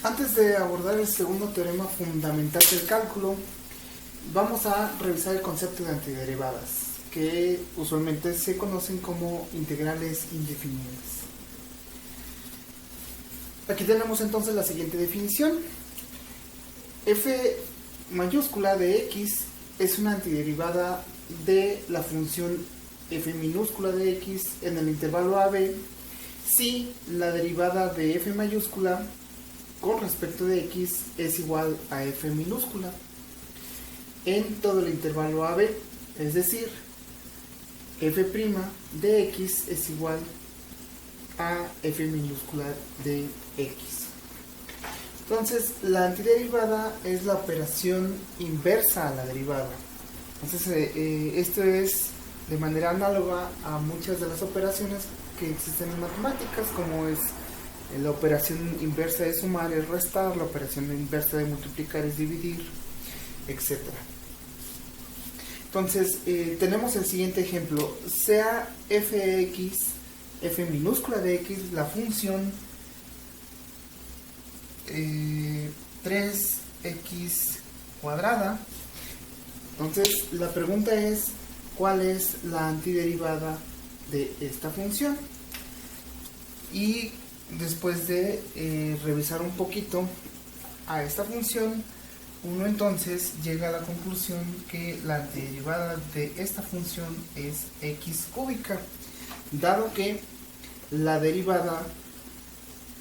Antes de abordar el segundo teorema fundamental del cálculo, vamos a revisar el concepto de antiderivadas, que usualmente se conocen como integrales indefinidas. Aquí tenemos entonces la siguiente definición. F mayúscula de x es una antiderivada de la función f minúscula de x en el intervalo AB si la derivada de f mayúscula con respecto de x es igual a f minúscula en todo el intervalo AB, es decir, f' de x es igual a f minúscula de x. Entonces, la antiderivada es la operación inversa a la derivada. Entonces, esto es de manera análoga a muchas de las operaciones que existen en matemáticas, como es la operación inversa de sumar es restar, la operación inversa de multiplicar es dividir, etc. Entonces, tenemos el siguiente ejemplo. Sea fx, f minúscula de x, la función 3x cuadrada. Entonces, la pregunta es, ¿cuál es la antiderivada de esta función? Y después de revisar un poquito a esta función, uno entonces llega a la conclusión que la antiderivada de esta función es x cúbica, dado que la derivada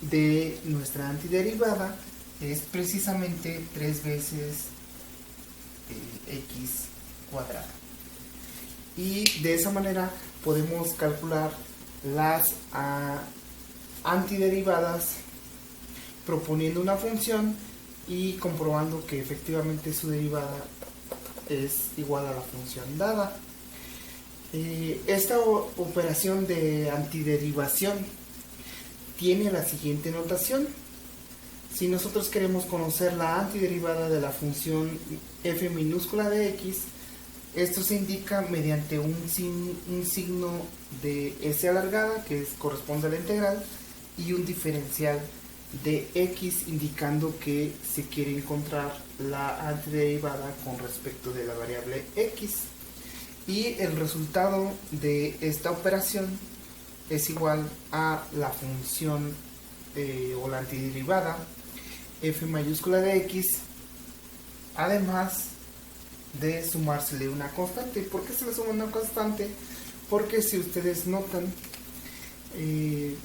de nuestra antiderivada es precisamente 3 veces x cuadrada. Y de esa manera podemos calcular las antiderivadas proponiendo una función y comprobando que efectivamente su derivada es igual a la función dada. Esta operación de antiderivación tiene la siguiente notación. Si nosotros queremos conocer la antiderivada de la función f minúscula de x, esto se indica mediante un signo de s alargada, que corresponde a la integral, y un diferencial de x, indicando que se quiere encontrar la antiderivada con respecto de la variable x. Y el resultado de esta operación es igual a la función o la antiderivada f mayúscula de x, además de sumársele una constante. ¿Por qué se le suma una constante? Porque si ustedes notan en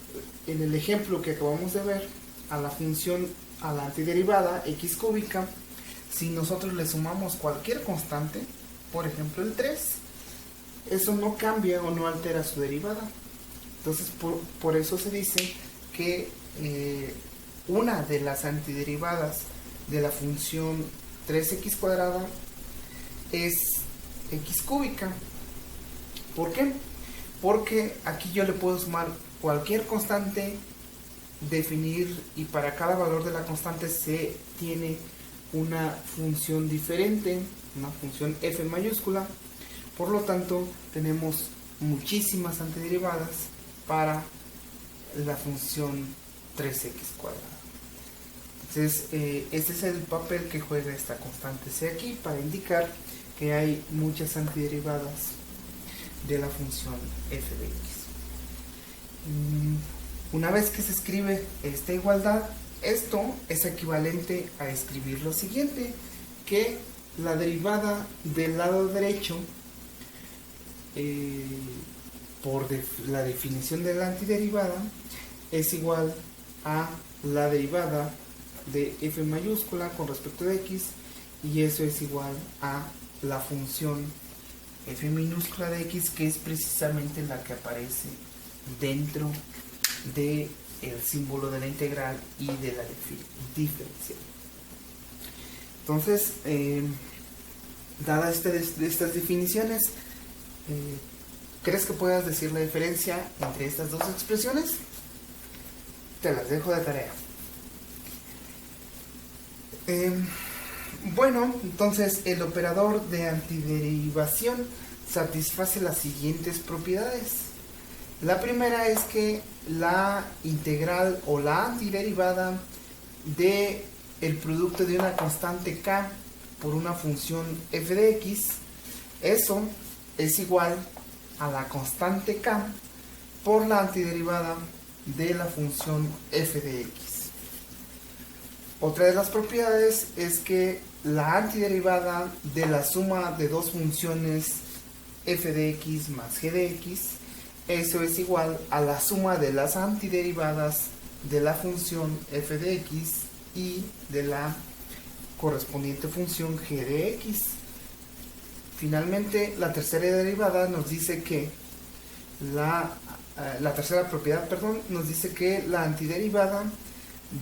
el ejemplo que acabamos de ver, a la función, a la antiderivada x cúbica, si nosotros le sumamos cualquier constante, por ejemplo el 3, eso no cambia o no altera su derivada. Entonces por eso se dice que una de las antiderivadas de la función 3x cuadrada es x cúbica. ¿Por qué? Porque aquí yo le puedo sumar cualquier constante, definir, y para cada valor de la constante se tiene una función diferente, una función f mayúscula. Por lo tanto, tenemos muchísimas antiderivadas para la función 3x cuadrada. Entonces, este es el papel que juega esta constante c aquí, para indicar que hay muchas antiderivadas de la función f de x. Una vez que se escribe esta igualdad, esto es equivalente a escribir lo siguiente, que la derivada del lado derecho, por la definición de la antiderivada, es igual a la derivada de f mayúscula con respecto de x, y eso es igual a la función f minúscula de x, que es precisamente la que aparece dentro del símbolo de la integral y de la diferencial. Entonces, dadas estas definiciones, ¿crees que puedas decir la diferencia entre estas dos expresiones? Te las dejo de tarea. Bueno, entonces el operador de antiderivación satisface las siguientes propiedades. La primera es que la integral o la antiderivada de el producto de una constante k por una función f de x, eso es igual a la constante k por la antiderivada de la función f de x. Otra de las propiedades es que la antiderivada de la suma de dos funciones f de x más g de x, eso es igual a la suma de las antiderivadas de la función f de x y de la correspondiente función g de x. Finalmente, la tercera derivada nos dice que la tercera propiedad, nos dice que la antiderivada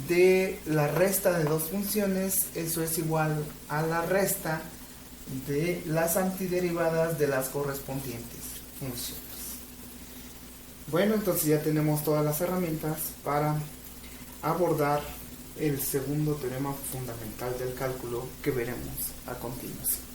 de la resta de dos funciones, eso es igual a la resta de las antiderivadas de las correspondientes funciones. Bueno, entonces ya tenemos todas las herramientas para abordar el segundo teorema fundamental del cálculo que veremos a continuación.